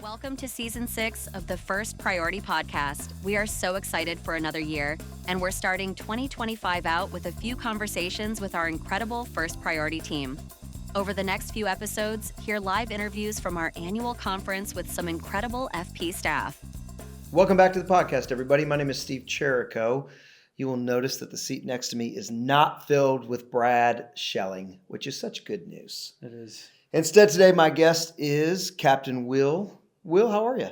Welcome to Season 6 of the First Priority Podcast. We are so excited for another year, and we're starting 2025 out with a few conversations with our incredible First Priority team. Over the next few episodes, hear live interviews from our annual conference with some incredible FP staff. Welcome back to the podcast, everybody. My name is Steve Cherrico. You will notice that the seat next to me is not filled with Brad Schelling, which is such good news. It is. Instead, today, my guest is Captain Will. Will, how are you?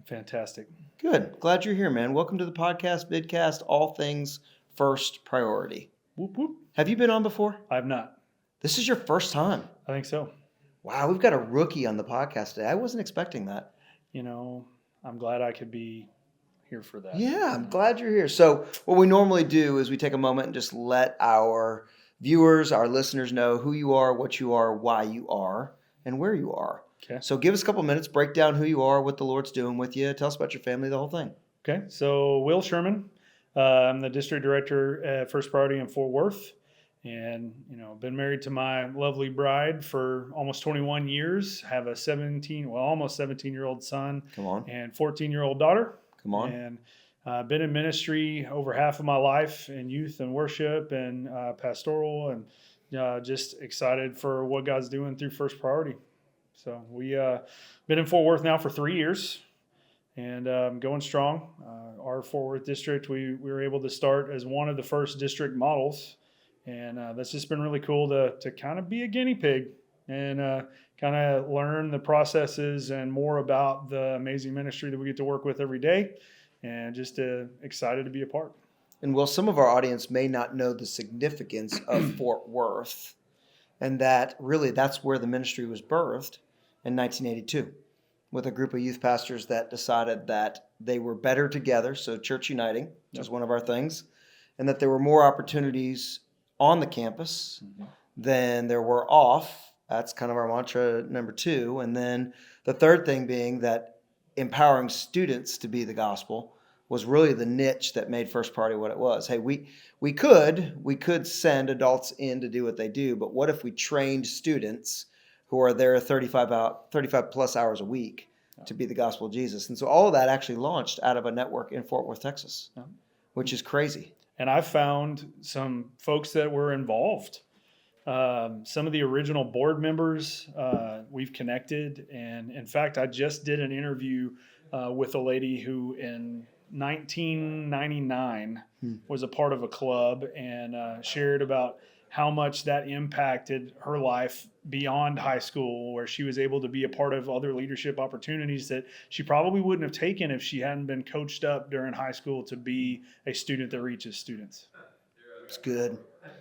Fantastic. Good. Glad you're here, man. Welcome to the podcast, Bidcast, all things First Priority. Whoop, whoop. Have you been on before? I've not. This is your first time. I think so. Wow, we've got a rookie on the podcast today. I wasn't expecting that. You know, I'm glad I could be here for that. Yeah, I'm glad you're here. So what we normally do is we take a moment and just let our viewers, our listeners know who you are, what you are, why you are, and where you are. Okay. So give us a couple minutes, break down who you are, what the Lord's doing with you. Tell us about your family, the whole thing. Okay. So Will Sherman, I'm the district director at First Priority in Fort Worth. And, been married to my lovely bride for almost 21 years, have a almost 17-year-old son. Come on. And 14-year-old daughter. Come on. And been in ministry over half of my life in youth and worship and pastoral, and just excited for what God's doing through First Priority. So we been in Fort Worth now for 3 years and going strong. Our Fort Worth district, we were able to start as one of the first district models. And that's just been really cool to kind of be a guinea pig and kind of learn the processes and more about the amazing ministry that we get to work with every day, and just excited to be a part. And Will, some of our audience may not know the significance of Fort Worth, and that really that's where the ministry was birthed in 1982 with a group of youth pastors that decided that they were better together, so church uniting is one of our things, and that there were more opportunities on the campus than there were off. That's kind of our mantra number 2. And then the third thing being that empowering students to be the gospel was really the niche that made First Priority what it was. Hey, we could send adults in to do what they do, but what if we trained students who are there 35 plus hours a week to be the gospel of Jesus? And so all of that actually launched out of a network in Fort Worth, Texas, which is crazy. And I found some folks that were involved. Some of the original board members we've connected. And in fact, I just did an interview with a lady who in 1999 was a part of a club and shared about how much that impacted her life beyond high school, where she was able to be a part of other leadership opportunities that she probably wouldn't have taken if she hadn't been coached up during high school to be a student that reaches students. It's good.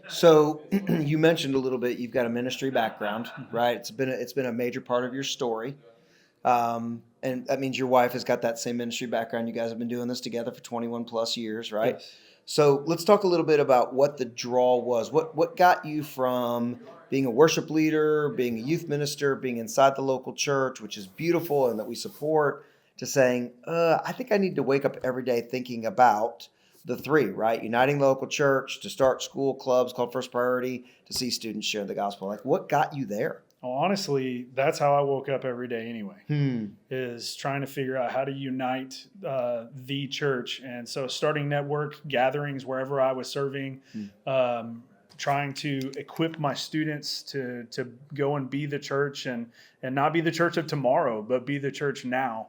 So you mentioned a little bit, you've got a ministry background, right? It's been a major part of your story. And that means your wife has got that same ministry background. You guys have been doing this together for 21 plus years, right? Yes. So let's talk a little bit about what the draw was. What got you from being a worship leader, being a youth minister, being inside the local church, which is beautiful and that we support, to saying, I think I need to wake up every day thinking about the 3, right? Uniting the local church, to start school clubs called First Priority, to see students share the gospel. Like, what got you there? Well, honestly, that's how I woke up every day anyway, is trying to figure out how to unite the church. And so starting network gatherings wherever I was serving, trying to equip my students to go and be the church and not be the church of tomorrow, but be the church now.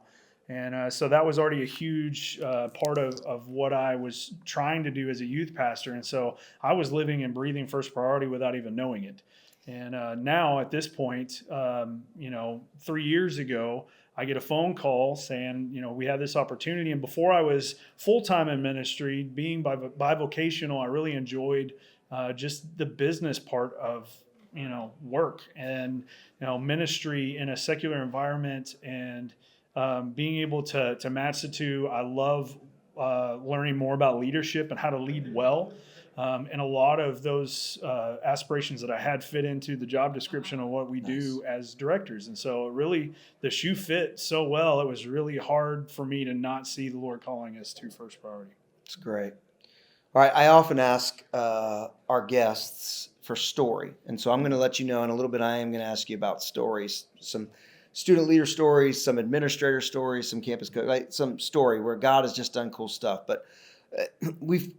And so that was already a huge part of what I was trying to do as a youth pastor. And so I was living and breathing First Priority without even knowing it. And now at this point, 3 years ago, I get a phone call saying, we have this opportunity. And before I was full-time in ministry, being bivocational, I really enjoyed just the business part of, work and, ministry in a secular environment, and being able to match the two. I love learning more about leadership and how to lead well. And a lot of those aspirations that I had fit into the job description of what we do as directors. And so really the shoe fit so well, it was really hard for me to not see the Lord calling us to First Priority. It's great. All right, I often ask our guests for story. And so I'm going to let you know in a little bit, I am going to ask you about stories, some student leader stories, some administrator stories, some campus like some story where God has just done cool stuff. But we've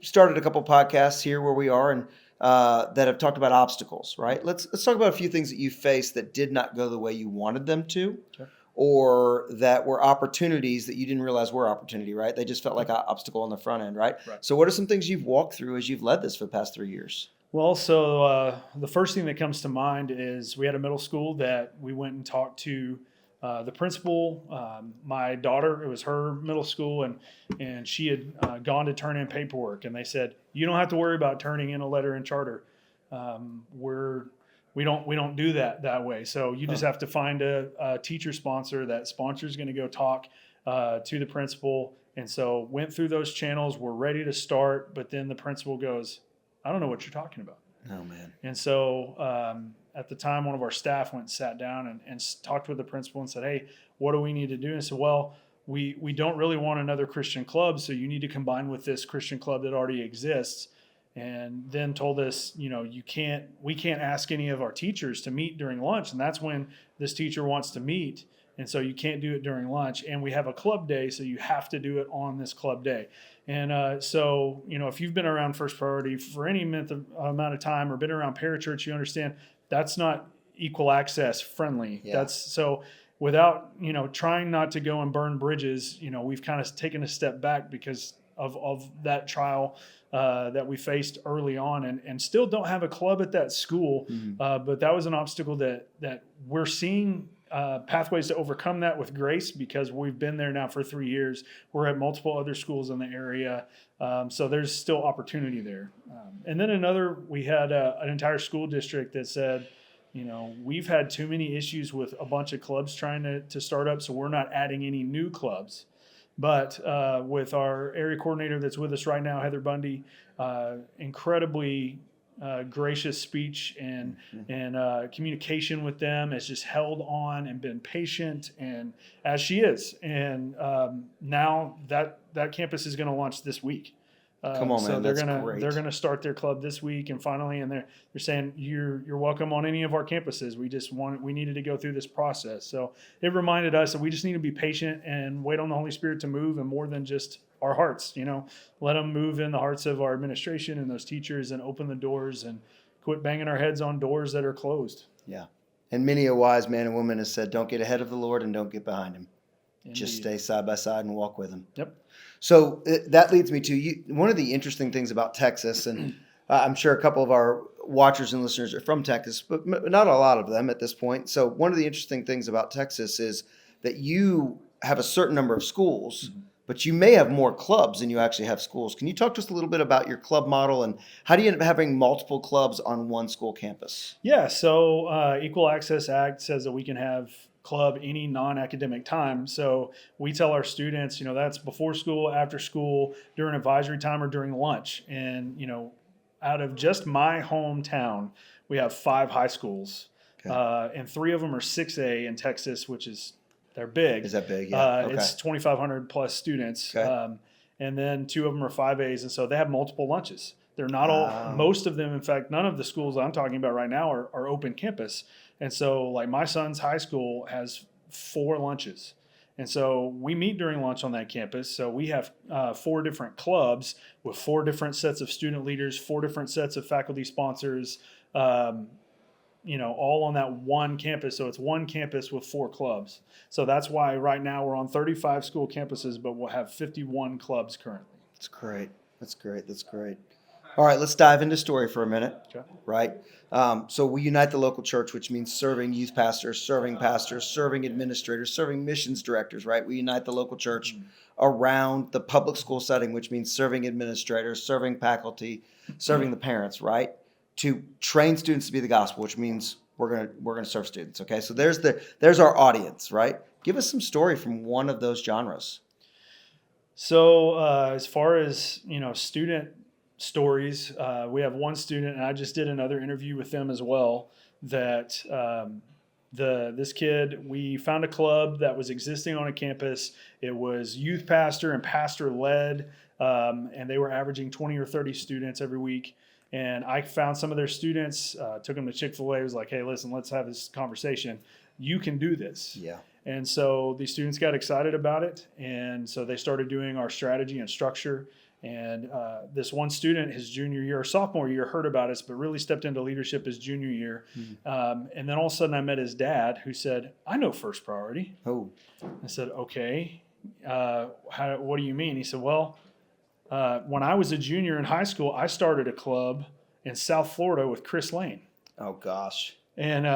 started a couple podcasts here where we are and that have talked about obstacles, right? Let's talk about a few things that you faced that did not go the way you wanted them to. Sure. Or that were opportunities that you didn't realize were opportunity, right? They just felt like an obstacle on the front end, right? So what are some things you've walked through as you've led this for the past 3 years? Well, so the first thing that comes to mind is we had a middle school that we went and talked to the principal. My daughter, it was her middle school, and she had gone to turn in paperwork, and they said, you don't have to worry about turning in a letter in charter. We don't do that way. So you just have to find a teacher sponsor. That sponsor is going to go talk to the principal. And so went through those channels. We're ready to start, but then the principal goes, I don't know what you're talking about. Oh, man. And so at the time, one of our staff went and sat down and talked with the principal and said, hey, what do we need to do? And I said, well, we don't really want another Christian club, so you need to combine with this Christian club that already exists. And then told us, we can't ask any of our teachers to meet during lunch. And that's when this teacher wants to meet. And so you can't do it during lunch. And we have a club day, so you have to do it on this club day. And so, if you've been around First Priority for any amount of time or been around parachurch, you understand that's not equal access friendly. Yeah. That's so without, trying not to go and burn bridges, we've kind of taken a step back because of that trial that we faced early on and still don't have a club at that school. Mm-hmm. But that was an obstacle that we're seeing pathways to overcome that with grace because we've been there now for 3 years. We're at multiple other schools in the area. So there's still opportunity there. And then we had an entire school district that said, we've had too many issues with a bunch of clubs trying to start up, so we're not adding any new clubs. But with our area coordinator that's with us right now, Heather Bundy, incredibly gracious speech and communication with them, has just held on and been patient, and as she is. And now that campus is going to launch this week. Come on, man, they're great. gonna start their club this week, and finally, and they're saying you're welcome on any of our campuses. We needed to go through this process, so it reminded us that we just need to be patient and wait on the Holy Spirit to move, and more than just our hearts, let them move in the hearts of our administration and those teachers, and open the doors and quit banging our heads on doors that are closed. Yeah, and many a wise man and woman has said, "Don't get ahead of the Lord and don't get behind Him." Indeed. Just stay side by side and walk with Him. Yep. So that leads me to one of the interesting things about Texas, and I'm sure a couple of our watchers and listeners are from Texas, but not a lot of them at this point. So one of the interesting things about Texas is that you have a certain number of schools, mm-hmm. but you may have more clubs than you actually have schools. Can you talk to us a little bit about your club model and how do you end up having multiple clubs on one school campus? Yeah, so Equal Access Act says that we can have club any non-academic time. So we tell our students, that's before school, after school, during advisory time, or during lunch. And, out of just my hometown, we have 5 high schools. Okay. And 3 of them are 6A in Texas, they're big. Is that big? Yeah. Okay. It's 2,500 plus students. Okay. And then 2 of them are 5As. And so they have multiple lunches. They're not all, most of them, in fact, none of the schools I'm talking about right now are open campus. And so, like, my son's high school has 4 lunches. And so we meet during lunch on that campus. So we have 4 different clubs with 4 different sets of student leaders, 4 different sets of faculty sponsors, all on that one campus. So it's one campus with 4 clubs. So that's why right now we're on 35 school campuses, but we'll have 51 clubs currently. That's great. That's great. That's great. All right, let's dive into story for a minute, okay. Right? So we unite the local church, which means serving youth pastors, serving administrators, serving missions directors, right? We unite the local church around the public school setting, which means serving administrators, serving faculty, serving the parents, right? To train students to be the gospel, which means we're gonna serve students. Okay, so there's our audience, right? Give us some story from one of those genres. So as far as student stories, we have one student, and I just did another interview with them as well, that this kid, we found a club that was existing on a campus. It was youth pastor and pastor led, and they were averaging 20 or 30 students every week. And I found some of their students, took them to Chick-fil-A, was like, hey, listen, let's have this conversation. you can do this. Yeah. And so the students got excited about it. And so they started doing our strategy and structure. And this one student, his junior year or sophomore year, heard about us, but really stepped into leadership his junior year. And then all of a sudden I met his dad, who said, I know First Priority. Oh. I said, okay. What do you mean? He said, well, when I was a junior in high school, I started a club in South Florida with Chris Lane. Oh, gosh. And,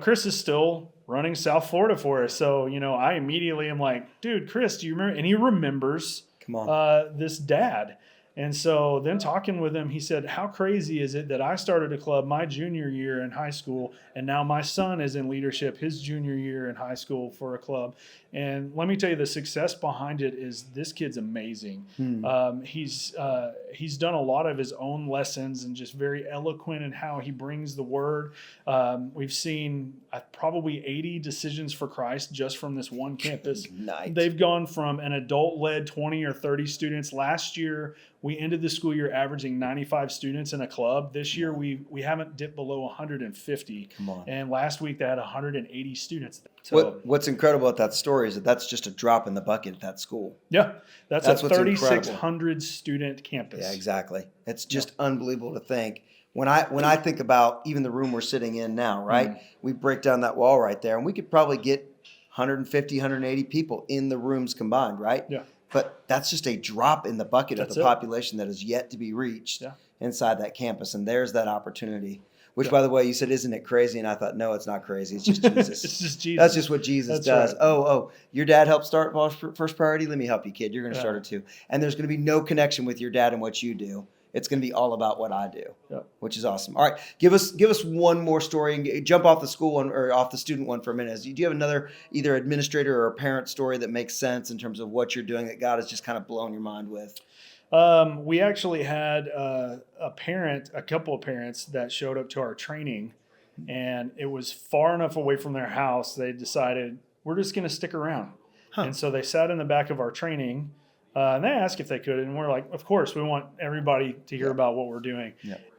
Chris is still running South Florida for us. So, I immediately am like, dude, Chris, do you remember? And he remembers this dad. And so then talking with him, he said, how crazy is it that I started a club my junior year in high school, and now my son is in leadership his junior year in high school for a club? And let me tell you, the success behind it is this kid's amazing. He's done a lot of his own lessons and just very eloquent in how he brings the word. We've seen probably 80 decisions for Christ just from this one campus. Nice. They've gone from an adult-led 20 or 30 students. Last year, we ended the school year averaging 95 students in a club. This year, we haven't dipped below 150. Come on. And last week, they had 180 students. So, what's incredible about that story is that that's just a drop in the bucket at that school. Yeah, that's a what's 3,600 student campus. Yeah, exactly. It's just unbelievable to think. When I think about even the room we're sitting in now, right? We break down that wall right there, and we could probably get 150, 180 people in the rooms combined, right? Yeah. But that's just a drop in the bucket of the population that is yet to be reached inside that campus. And there's that opportunity, which, by the way, you said, isn't it crazy? And I thought, no, it's not crazy. It's just Jesus. It's just Jesus. That's just what Jesus does. Right. Oh, your dad helped start First Priority? Let me help you, kid. You're going to start it too. And there's going to be no connection with your dad and what you do. It's going to be all about what I do, which is awesome. All right, give us one more story and jump off the school one or off the student one for a minute. Do you have another either administrator or a parent story that makes sense in terms of what you're doing that God has just kind of blown your mind with? We actually had a couple of parents that showed up to our training, and it was far enough away from their house. They decided we're just going to stick around. And so they sat in the back of our training. And they asked if they could, and we're like, of course, we want everybody to hear about what we're doing.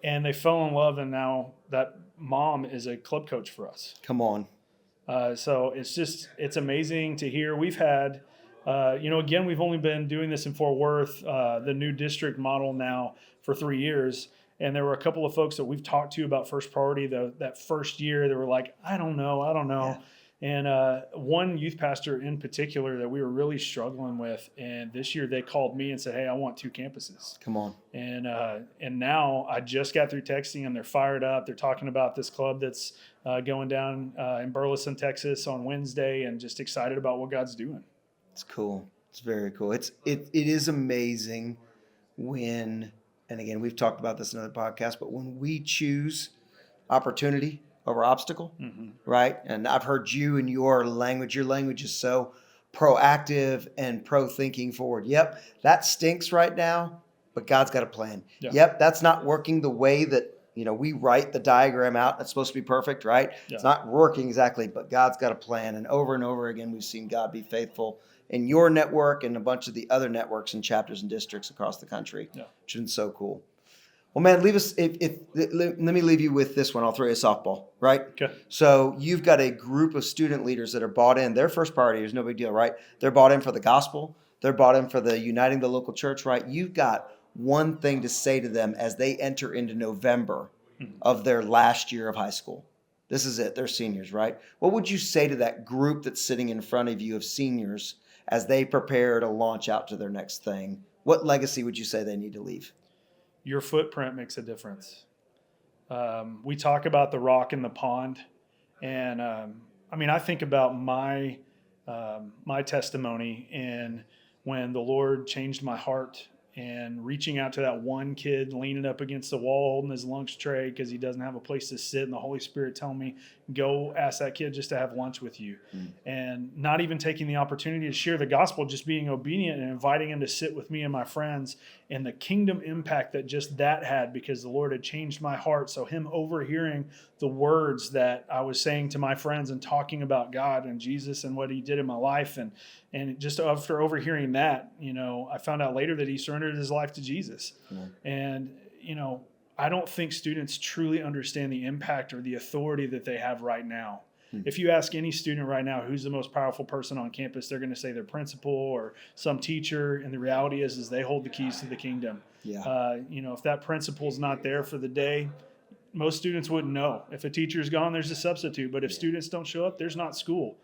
And they fell in love, and now that mom is a club coach for us. Come on. So it's amazing to hear. We've had, again, we've only been doing this in Fort Worth, the new district model now for 3 years. And there were a couple of folks that we've talked to about First Priority that first year. They were like, I don't know. Yeah. And one youth pastor in particular that we were really struggling with, and this year they called me and said, hey, I want 2 campuses. Come on. And now I just got through texting them. They're fired up. They're talking about this club that's going down in Burleson, Texas on Wednesday, and just excited about what God's doing. It's cool. It's very cool. It is amazing when, and again, we've talked about this in other podcasts, but when we choose opportunity over obstacle, right? And I've heard you and your language is so proactive and pro-thinking forward. Yep, that stinks right now, but God's got a plan. Yeah. Yep, that's not working the way that, we write the diagram out. It's supposed to be perfect, right? Yeah. It's not working exactly, but God's got a plan. And over again, we've seen God be faithful in your network and a bunch of the other networks and chapters and districts across the country, which has been so cool. Well, man, let me leave you with this one. I'll throw you a softball, right? Okay. So you've got a group of student leaders that are bought in. Their first priority is no big deal, right? They're bought in for the gospel. They're bought in for the uniting the local church, right? You've got one thing to say to them as they enter into November of their last year of high school. This is it. They're seniors, right? What would you say to that group that's sitting in front of you of seniors as they prepare to launch out to their next thing? What legacy would you say they need to leave? Your footprint makes a difference. We talk about the rock in the pond, and I think about my testimony and when the Lord changed my heart and reaching out to that one kid leaning up against the wall holding his lunch tray because he doesn't have a place to sit, and the Holy Spirit telling me, go ask that kid just to have lunch with you. And not even taking the opportunity to share the gospel, just being obedient and inviting him to sit with me and my friends, and the kingdom impact that just that had because the Lord had changed my heart. So him overhearing the words that I was saying to my friends and talking about God and Jesus and what he did in my life. And just after overhearing that, I found out later that he surrendered his life to Jesus. And, I don't think students truly understand the impact or the authority that they have right now. If you ask any student right now who's the most powerful person on campus, they're going to say their principal or some teacher. And the reality is they hold the keys to the kingdom. Yeah. If that principal's not there for the day, most students wouldn't know. If a teacher's gone, there's a substitute. But if students don't show up, there's not school.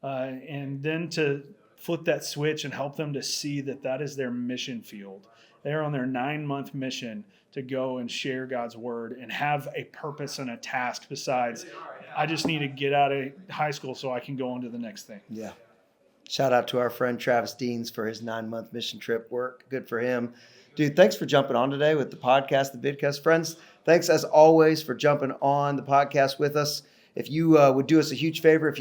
And then to flip that switch and help them to see that is their mission field. They're on their 9-month mission to go and share God's word and have a purpose and a task besides, I just need to get out of high school so I can go on to the next thing. Yeah. Shout out to our friend Travis Deans for his 9-month mission trip work. Good for him. Dude, thanks for jumping on today with the podcast, the Vidcast. Friends, thanks as always for jumping on the podcast with us. If you would do us a huge favor, if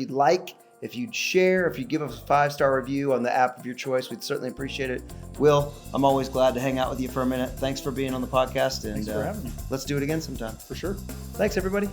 you'd share, if you'd give us a 5-star review on the app of your choice, we'd certainly appreciate it. Will, I'm always glad to hang out with you for a minute. Thanks for being on the podcast. And Thanks for having me. Let's do it again sometime. For sure. Thanks, everybody.